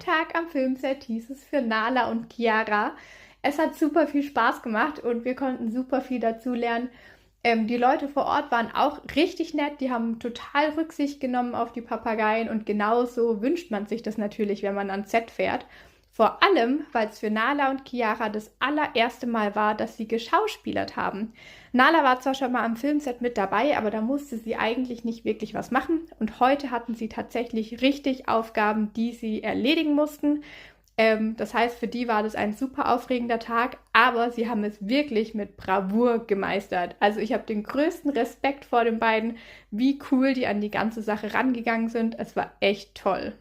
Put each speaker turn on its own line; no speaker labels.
Tag am Filmset hieß es für Nala und Chiara. Es hat super viel Spaß gemacht und wir konnten super viel dazu lernen. Die Leute vor Ort waren auch richtig nett, die haben total Rücksicht genommen auf die Papageien und genauso wünscht man sich das natürlich, wenn man ans Set fährt. Vor allem, weil es für Nala und Chiara das allererste Mal war, dass sie geschauspielert haben. Nala war zwar schon mal am Filmset mit dabei, aber da musste sie eigentlich nicht wirklich was machen. Und heute hatten sie tatsächlich richtig Aufgaben, die sie erledigen mussten. Das heißt, für die war das ein super aufregender Tag, aber sie haben es wirklich mit Bravour gemeistert. Also ich habe den größten Respekt vor den beiden, wie cool die an die ganze Sache rangegangen sind. Es war echt toll.